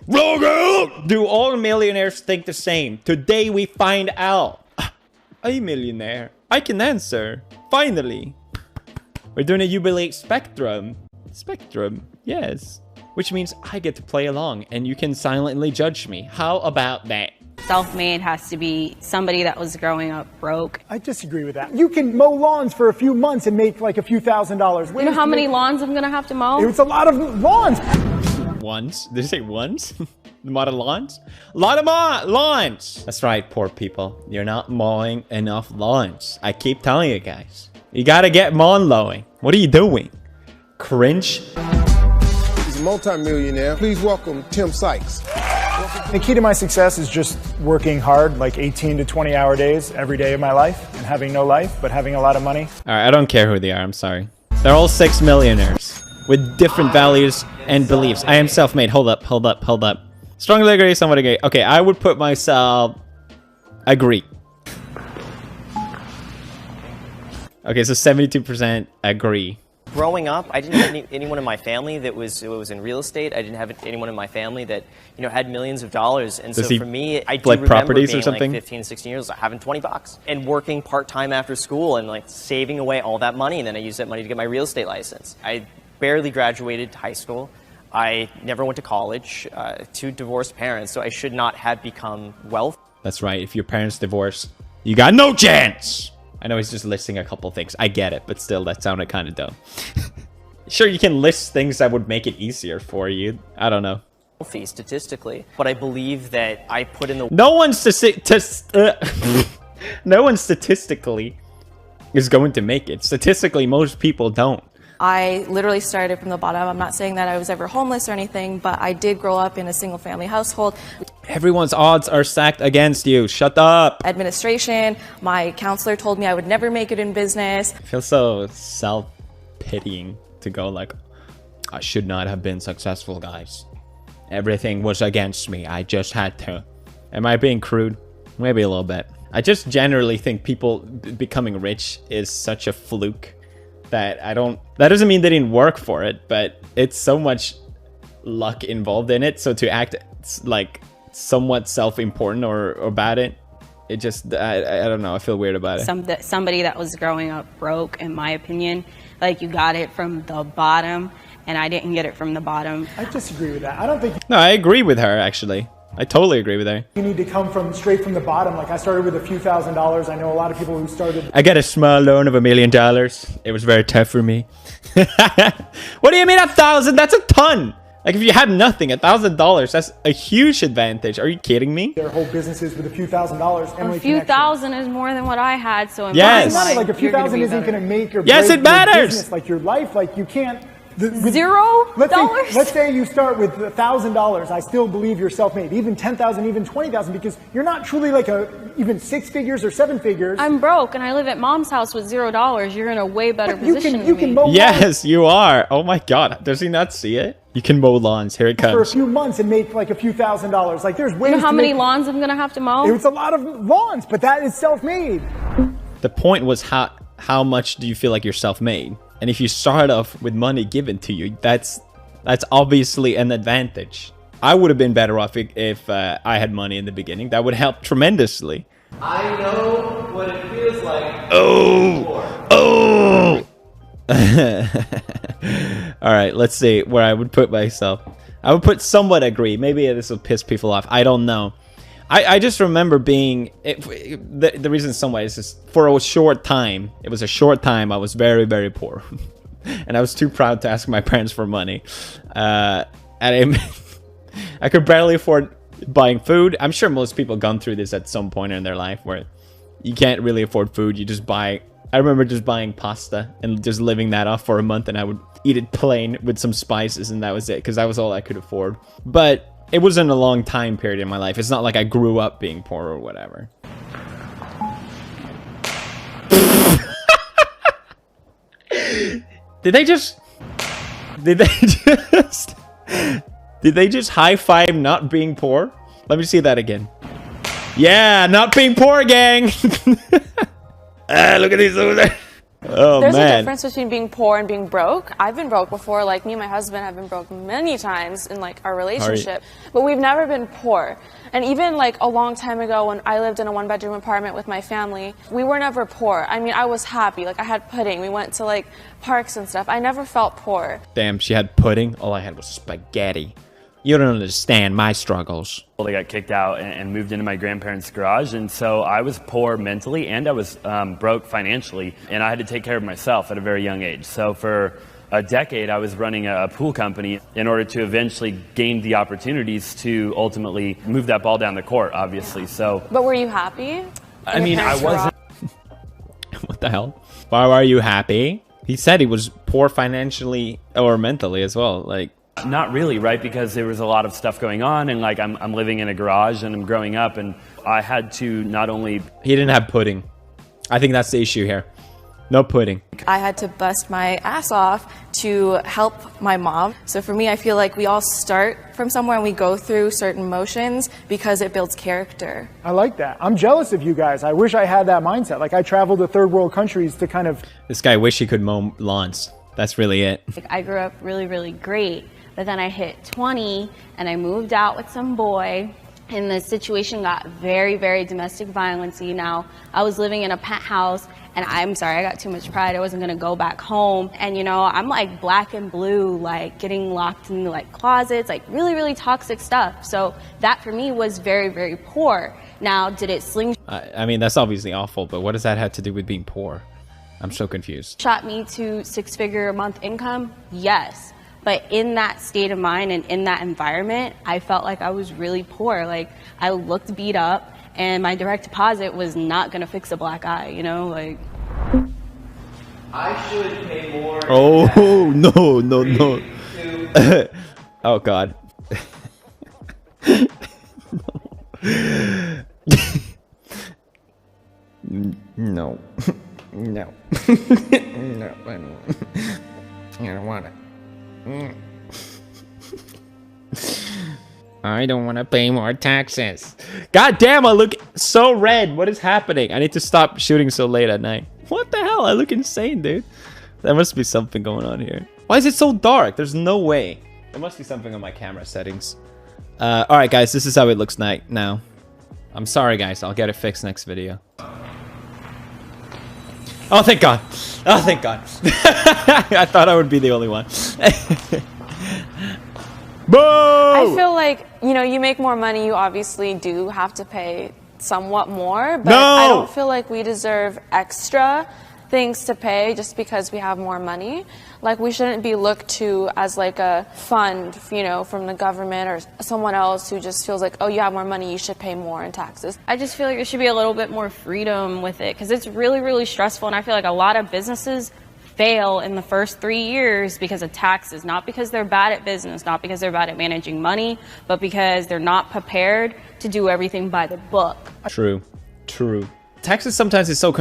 Do all millionaires think the same? Today we find out. A millionaire. I can answer. Finally. We're doing a Jubilee Spectrum. Spectrum, yes. Which means I get to play along and you can silently judge me. How about that? Self-made has to be somebody that was growing up broke. I disagree with that. You can mow lawns for a few months and make like a few $1,000s. You know how many lawns I'm gonna have to mow? It's a lot of lawns. Ones? Did you say ones? A lot of lawns? A lot of lawns! That's right, poor people. You're not mowing enough lawns. I keep telling you guys. You gotta get lawn mowing. What are you doing? Cringe? He's a multi-millionaire. Please welcome Tim Sykes. The key to my success is just working hard, like 18 to 20-hour days every day of my life, and having no life, but having a lot of money. Alright, I don't care who they are, I'm sorry. They're all 6 millionaires with different values and beliefs. I am self-made. Hold up. Strongly agree, somewhat agree. Okay, I would put myself... agree. Okay, so 72% agree. Growing up, I didn't have anyone in my family that was in real estate. I didn't have anyone in my family that, you know, had millions of dollars. And so for me, I do remember properties being or something? like 15, 16 years, having $20 and working part-time after school and like saving away all that money. And then I used that money to get my real estate license. I barely graduated high school. I never went to college, 2 divorced parents, so I should not have become wealthy. That's right. If your parents divorced, you got no chance. I know he's just listing a couple things. I get it, but still, that sounded kind of dumb. Sure, you can list things that would make it easier for you. I don't know. Statistically, but I believe that I put in the... No one statistically is going to make it. Statistically, most people don't. I literally started from the bottom. I'm not saying that I was ever homeless or anything, but I did grow up in a single family household. Everyone's odds are stacked against you. Shut up. Administration, my counselor told me I would never make it in business. I feel so self-pitying to go like, I should not have been successful, guys. Everything was against me. I just had to. Am I being crude? Maybe a little bit. I just generally think people becoming rich is such a fluke. That doesn't mean they didn't work for it, but it's so much luck involved in it. So to act like somewhat self-important or about it just, I don't know, I feel weird about it. Somebody that was growing up broke, in my opinion, like you got it from the bottom, and I didn't get it from the bottom. I disagree with that. I don't think... No, I agree with her, actually. I totally agree with her. You need to come straight from the bottom. Like I started with a few $1,000s. I know a lot of people who started... I got a small loan of $1 million. It was very tough for me. What do you mean 1,000? That's a ton. Like if you have nothing, $1,000, that's a huge advantage. Are you kidding me? Their whole businesses with a few $1,000s. A few thousand is more than what I had, so yes. Like a few thousand isn't going to make or break yes, it matters. your business, like your life. Like you can't... $0? Let's say you start with $1,000. I still believe you're self-made. Even 10,000, even 20,000, because you're not truly like even 6 figures or 7 figures. I'm broke and I live at mom's house with $0. You're in a way better position you can mow lawns. Yes, you are. Oh my God, does he not see it? You can mow lawns. Here it comes. For a few months and make like a few $1,000s. Like there's ways. You know how many lawns I'm gonna have to mow? It's a lot of lawns, but that is self-made. The point was how much do you feel like you're self-made? And if you start off with money given to you, that's obviously an advantage. I would have been better off if I had money in the beginning. That would help tremendously. I know what it feels like. Oh! All right, let's see where I would put myself. I would put somewhat agree. Maybe this will piss people off. I don't know. I just remember being... the reason somewhat is just for a short time. It was a short time. I was very, very poor. And I was too proud to ask my parents for money. And I could barely afford buying food. I'm sure most people gone through this at some point in their life where you can't really afford food. You just buy... I remember just buying pasta and just living that off for a month. And I would eat it plain with some spices. And that was it. Because that was all I could afford. But... it wasn't a long time period in my life. It's not like I grew up being poor or whatever. Did they just high five not being poor? Let me see that again. Yeah, not being poor, gang. Look at these over there. Oh, There's a man. difference between being poor and being broke. I've been broke before. Like, me and my husband have been broke many times in, like, our relationship. But we've never been poor. And even, like, a long time ago when I lived in a one-bedroom apartment with my family, we were never poor. I mean, I was happy. Like, I had pudding. We went to, like, parks and stuff. I never felt poor. Damn, she had pudding. All I had was spaghetti. You don't understand my struggles. Well, they got kicked out and moved into my grandparents' garage, and so I was poor mentally and I was broke financially, and I had to take care of myself at a very young age. So for a decade, I was running a pool company in order to eventually gain the opportunities to ultimately move that ball down the court, obviously. So, But were you happy? I mean, I wasn't. What the hell? Why are you happy? He said he was poor financially or mentally as well. Like, Not really, right? Because there was a lot of stuff going on, and like I'm living in a garage and I'm growing up, and I had to not only... he didn't have pudding. I think that's the issue here. No pudding. I had to bust my ass off to help my mom. So for me, I feel like we all start from somewhere and we go through certain motions because it builds character. I like that. I'm jealous of you guys. I wish I had that mindset. Like, I traveled to third world countries to kind of... This guy wish he could mow lawns. That's really it. Like, I grew up really, really great, but then I hit 20 and I moved out with some boy, and the situation got very, very domestic violence-y. Now, I was living in a penthouse, and I'm sorry, I got too much pride. I wasn't gonna go back home. And you know, I'm like black and blue, like getting locked in like closets, like really, really toxic stuff. So that for me was very, very poor. Now, did it I mean, that's obviously awful, but what does that have to do with being poor? I'm so confused. shot me to six-figure a month income? Yes. But in that state of mind and in that environment, I felt like I was really poor. Like, I looked beat up, and my direct deposit was not gonna fix a black eye, you know, like. I should pay more. Oh, no, no, no. Oh, God. No. No. No, I don't want it. I don't want to pay more taxes. God damn, I look so red. What is happening? I need to stop shooting so late at night. What the hell? I look insane, dude. There must be something going on here. Why is it so dark? There's no way. There must be something on my camera settings. Alright, guys, this is how it looks now. I'm sorry, guys. I'll get it fixed next video. Oh, thank God. Oh, thank God. I thought I would be the only one. Boo! I feel like, you know, you make more money, you obviously do have to pay somewhat more, but I don't feel like we deserve extra things to pay just because we have more money. Like, we shouldn't be looked to as like a fund, you know, from the government or someone else who just feels like, oh, you have more money, you should pay more in taxes. I just feel like there should be a little bit more freedom with it, because it's really, really stressful, and I feel like a lot of businesses fail in the first 3 years because of taxes, not because they're bad at business, not because they're bad at managing money, but because they're not prepared to do everything by the book. True. Taxes sometimes is so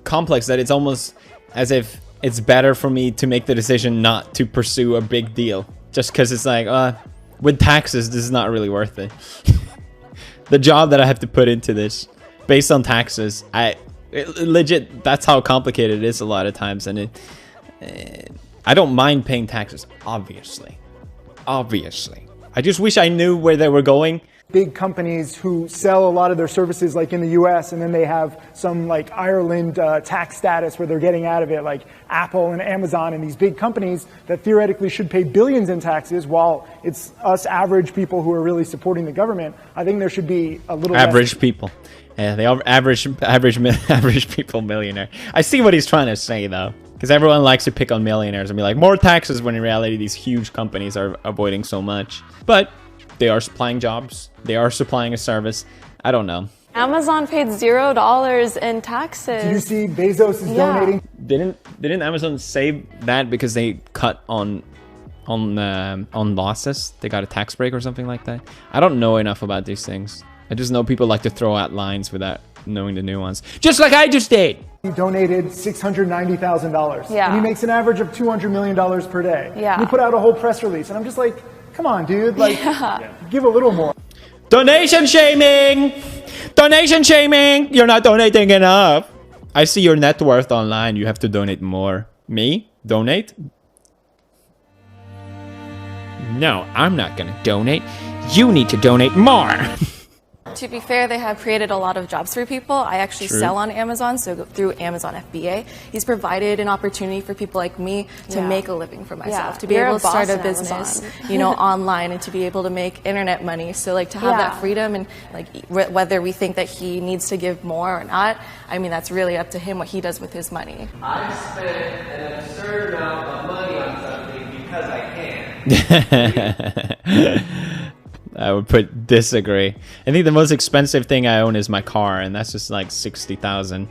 complex that it's almost as if it's better for me to make the decision not to pursue a big deal. Just because it's like, with taxes, this is not really worth it. The job that I have to put into this, based on taxes, legit, that's how complicated it is a lot of times. And I don't mind paying taxes, obviously. I just wish I knew where they were going. Big companies who sell a lot of their services like in the US, and then they have some like Ireland tax status where they're getting out of it, like Apple and Amazon and these big companies that theoretically should pay billions in taxes, while it's us average people who are really supporting the government. I think there should be a little average people. Yeah, they are average people millionaire. I see what he's trying to say though, because everyone likes to pick on millionaires and be like, more taxes, when in reality these huge companies are avoiding so much. But they are supplying jobs. They are supplying a service. I don't know. Amazon paid $0 in taxes. Did you see Bezos is donating? Didn't Amazon say that because they cut on losses? They got a tax break or something like that. I don't know enough about these things. I just know people like to throw out lines without knowing the nuance. Just like I just did. He donated $690,000. Yeah. And he makes an average of $200 million per day. Yeah. And he put out a whole press release, and I'm just like, come on, dude, like, give a little more. Donation shaming! Donation shaming! You're not donating enough. I see your net worth online. You have to donate more. Me? Donate? No, I'm not gonna donate. You need to donate more. To be fair, they have created a lot of jobs for people. I actually sell on Amazon, so through Amazon FBA, he's provided an opportunity for people like me to make a living for myself, to be able to start a business, you know, online, and to be able to make internet money. So like to have that freedom, and like whether we think that he needs to give more or not, I mean, that's really up to him what he does with his money. I spent an absurd amount of money on something because I can. I would put disagree. I think the most expensive thing I own is my car, and that's just like 60,000.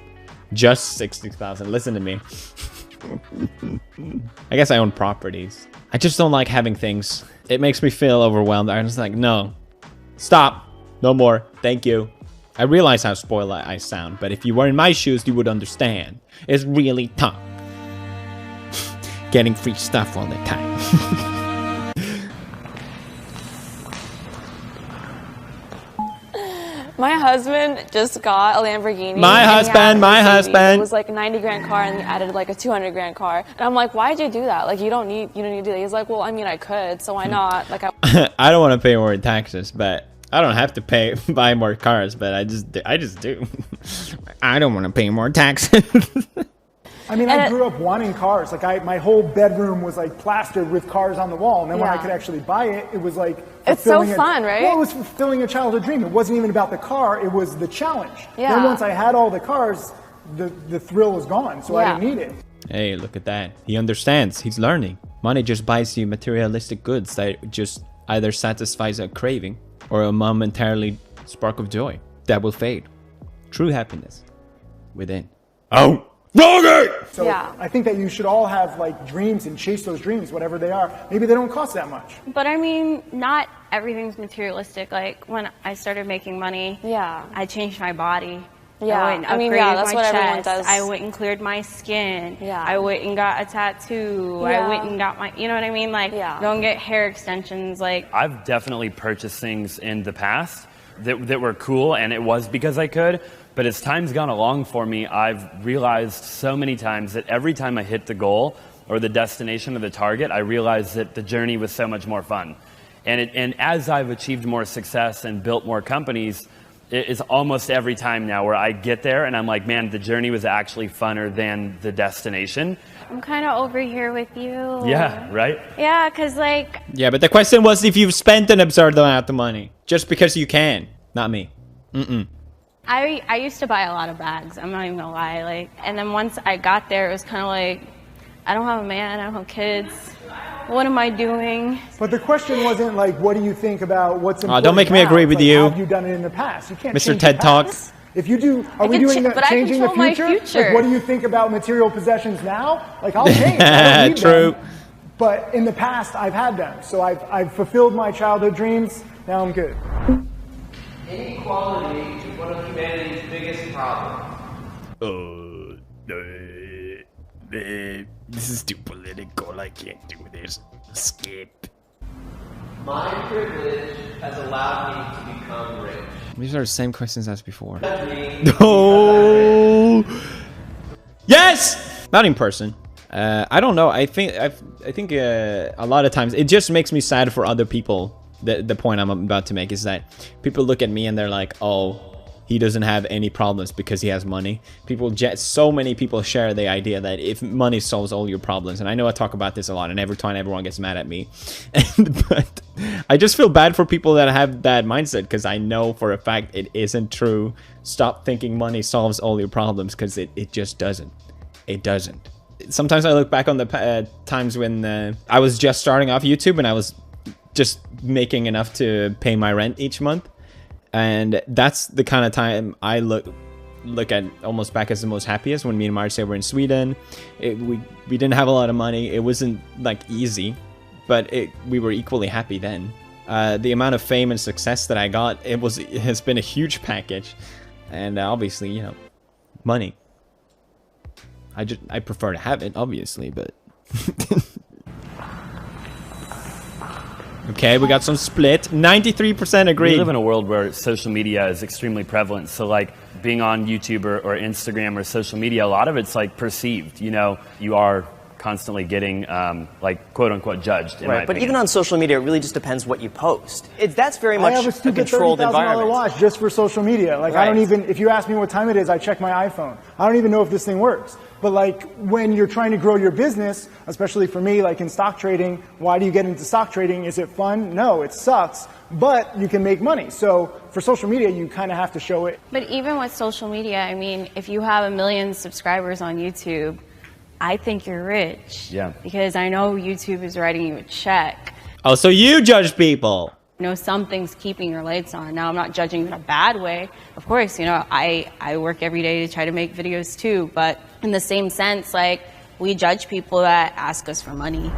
Just 60,000. Listen to me. I guess I own properties. I just don't like having things. It makes me feel overwhelmed. I'm just like, no. Stop. No more. Thank you. I realize how spoiled I sound, but if you were in my shoes, you would understand. It's really tough. Getting free stuff all the time. My husband just got a Lamborghini. My husband. It was like a 90 grand car, and he added like a 200 grand car. And I'm like, why'd you do that? Like, you don't need to do that. He's like, well, I mean, I could, so why not? Like, I don't want to pay more in taxes, but I don't have to buy more cars, but I just do. I don't want to pay more taxes. I mean, I grew up wanting cars. Like, my whole bedroom was like plastered with cars on the wall. And then when I could actually buy it, it was like it's so fun, right? Well, it was fulfilling a childhood dream. It wasn't even about the car. It was the challenge. Yeah. Then once I had all the cars, the thrill was gone. So I didn't need it. Hey, look at that. He understands. He's learning. Money just buys you materialistic goods that just either satisfies a craving or a momentarily spark of joy that will fade. True happiness within. Oh! So I think that you should all have like dreams and chase those dreams, whatever they are. Maybe they don't cost that much. But I mean, not everything's materialistic. Like when I started making money, I changed my body. I went and upgraded that's my what chest. everyone does. I went and cleared my skin. I went and got a tattoo. I went and got my, you know what I mean? Like, go and get hair extensions. Like, I've definitely purchased things in the past that were cool, and it was because I could. But as time's gone along for me, I've realized so many times that every time I hit the goal or the destination or the target, I realized that the journey was so much more fun. And as I've achieved more success and built more companies, it is almost every time now where I get there and I'm like, man, the journey was actually funner than the destination. I'm kind of over here with you. Yeah, right? Yeah, because like... Yeah, but the question was if you've spent an absurd amount of money. Just because you can. Not me. I used to buy a lot of bags, I'm not even gonna lie. Like, and then once I got there, it was kind of like, I don't have a man, I don't have kids. What am I doing? But the question wasn't like, what do you think about what's important? Don't make me now. agree with like, you. Have you done it in the past? You can't. Mr. TED Talks. If you do, are we doing that? Changing the future? Like, what do you think about material possessions now? Like, I'll change. I don't need them. But in the past, I've had them, so I've fulfilled my childhood dreams. Now I'm good. Inequality is one of humanity's biggest problems. This is too political. I can't do this. Skip. My privilege has allowed me to become rich. These are the same questions as before. Oh. Yes! Not in person. I don't know. I think a lot of times it just makes me sad for other people. The point I'm about to make is that people look at me and they're like, oh, he doesn't have any problems because he has money. So many people share the idea that if money solves all your problems, and I know I talk about this a lot, and every time everyone gets mad at me, but I just feel bad for people that have that mindset because I know for a fact it isn't true. Stop thinking money solves all your problems because it just doesn't. It doesn't. Sometimes I look back on the times when I was just starting off YouTube and I was just making enough to pay my rent each month. And that's the kind of time I look at almost back as the most happiest when me and Marce were in Sweden. We didn't have a lot of money. It wasn't like easy, but we were equally happy then. The amount of fame and success that I got, it has been a huge package. And obviously, you know, money. I prefer to have it, obviously, but... Okay, we got some split. 93% agree. We live in a world where social media is extremely prevalent. So like being on YouTube or Instagram or social media, a lot of it's like perceived. You know, you are constantly getting like quote unquote judged. Right, but even on social media, it really just depends what you post. That's very much I have a stupid controlled environment. watch just for social media. Like I don't even, if you ask me what time it is, I check my iPhone. I don't even know if this thing works. But like when you're trying to grow your business, especially for me, like in stock trading, why do you get into stock trading? Is it fun? No, it sucks, but you can make money. So for social media, you kind of have to show it. But even with social media, I mean, if you have 1 million subscribers on YouTube, I think you're rich. Yeah. Because I know YouTube is writing you a check. Oh, so you judge people. You know, something's keeping your lights on. Now, I'm not judging in a bad way. Of course, you know, I work every day to try to make videos too. But in the same sense, like, we judge people that ask us for money.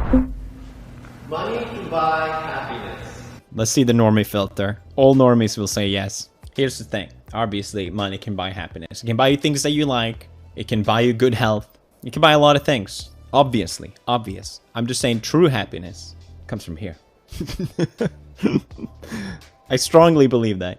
Money can buy happiness. Let's see the normie filter. All normies will say yes. Here's the thing. Obviously, money can buy happiness. It can buy you things that you like. It can buy you good health. You can buy a lot of things. Obviously. Obvious. I'm just saying true happiness comes from here. I strongly believe that.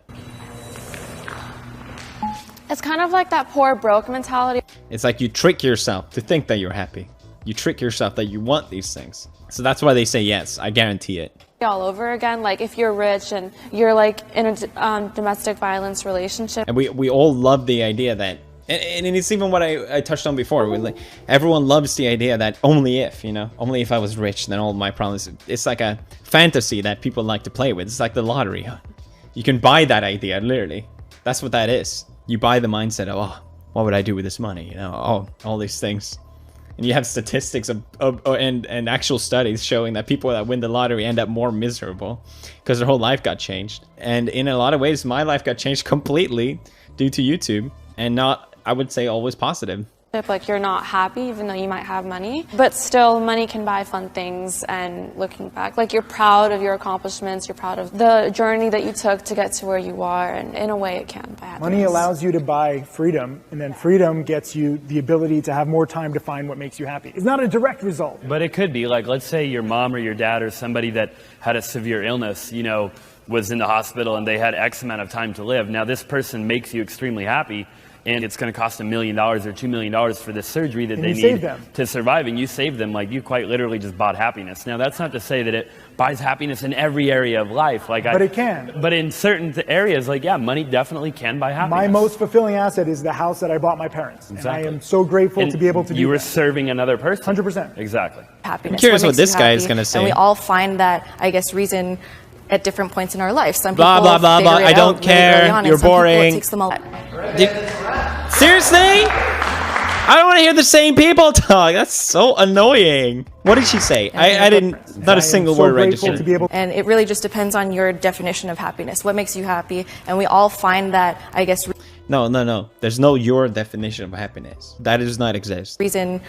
It's kind of like that poor broke mentality. It's like you trick yourself to think that you're happy. You trick yourself that you want these things. So that's why they say yes. I guarantee it. All over again, like if you're rich and you're like in a domestic violence relationship. And we all love the idea that, and it's even what I touched on before. Like, everyone loves the idea that only if, you know, only if I was rich, then all my problems. It's like a fantasy that people like to play with. It's like the lottery. You can buy that idea, literally. That's what that is. You buy the mindset of, oh, what would I do with this money? You know, oh, all these things. And you have statistics and actual studies showing that people that win the lottery end up more miserable because their whole life got changed. And in a lot of ways, my life got changed completely due to YouTube, and not, I would say, always positive. Like you're not happy even though you might have money, but still money can buy fun things. And looking back, like you're proud of your accomplishments, you're proud of the journey that you took to get to where you are, and in a way it can buy happiness. Money allows you to buy freedom, and then freedom gets you the ability to have more time to find what makes you happy. It's not a direct result. But it could be, like, let's say your mom or your dad or somebody that had a severe illness, you know, was in the hospital and they had X amount of time to live. Now this person makes you extremely happy, and it's going to cost $1 million or $2 million for this surgery that they need to survive, and you save them. Like, you quite literally just bought happiness. Now, that's not to say that it buys happiness in every area of life. Like, but it can. But in certain areas, like, yeah, money definitely can buy happiness. My most fulfilling asset is the house that I bought my parents. Exactly. And I am so grateful to be able to do that. You were serving another person. 100%. Exactly. Happiness. I'm curious what this guy is going to say. And we all find that, I guess, reason at different points in our life. Some blah, people blah, blah, blah. I don't care. You're boring. It takes them Seriously? I don't want to hear the same people talk. That's so annoying. What did she say? I didn't, not a single word registered. And it really just depends on your definition of happiness. What makes you happy? And we all find that, I guess... No. There's no your definition of happiness. That does not exist. Reason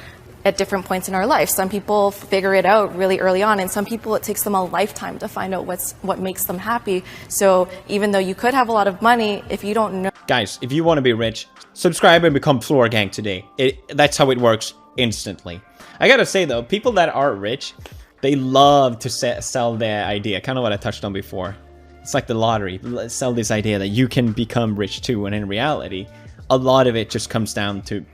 at different points in our life. Some people figure it out really early on, and some people it takes them a lifetime to find out what makes them happy. So even though you could have a lot of money, if you don't know... Guys, if you want to be rich, subscribe and become Floor Gang today. That's how it works instantly. I gotta say though, people that are rich, they love to sell their idea. Kind of what I touched on before. It's like the lottery. Sell this idea that you can become rich too, when in reality, a lot of it just comes down to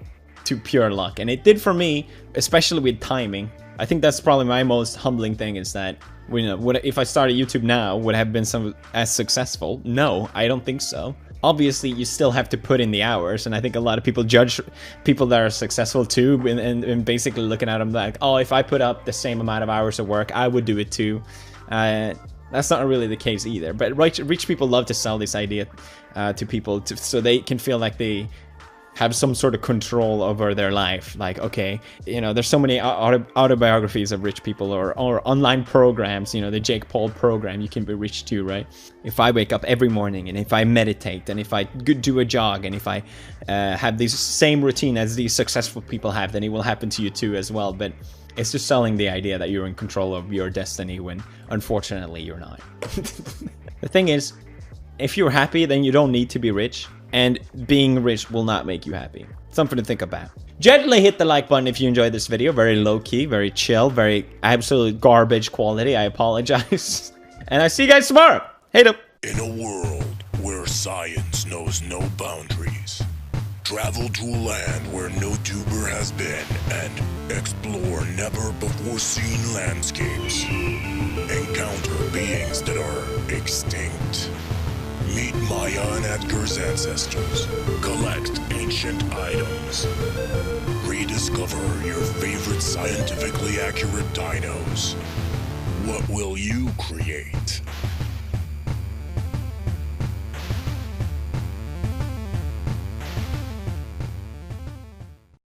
pure luck. And it did for me, especially with timing. I think that's probably my most humbling thing, is that, you know, if I started YouTube now, would I have been as successful? No, I don't think so. Obviously, you still have to put in the hours, and I think a lot of people judge people that are successful too, and basically looking at them like, oh, if I put up the same amount of hours of work, I would do it too. That's not really the case either. But rich people love to sell this idea to people so they can feel like they have some sort of control over their life. Like, okay, you know, there's so many autobiographies of rich people, or online programs, you know, the Jake Paul program, you can be rich too, right? If I wake up every morning, and if I meditate, and if I do a jog, and if I have this same routine as these successful people have, then it will happen to you too as well. But it's just selling the idea that you're in control of your destiny, when unfortunately you're not. The thing is, if you're happy, then you don't need to be rich. And being rich will not make you happy. Something to think about. Gently hit the like button if you enjoyed this video. Very low-key, very chill, very absolute garbage quality. I apologize. And I'll see you guys tomorrow. Hate 'em. In a world where science knows no boundaries, Travel to a land where no tuber has been and explore never-before-seen landscapes. Encounter beings that are extinct. Meet Maya and Edgar's ancestors. Collect ancient items. Rediscover your favorite scientifically accurate dinos. What will you create?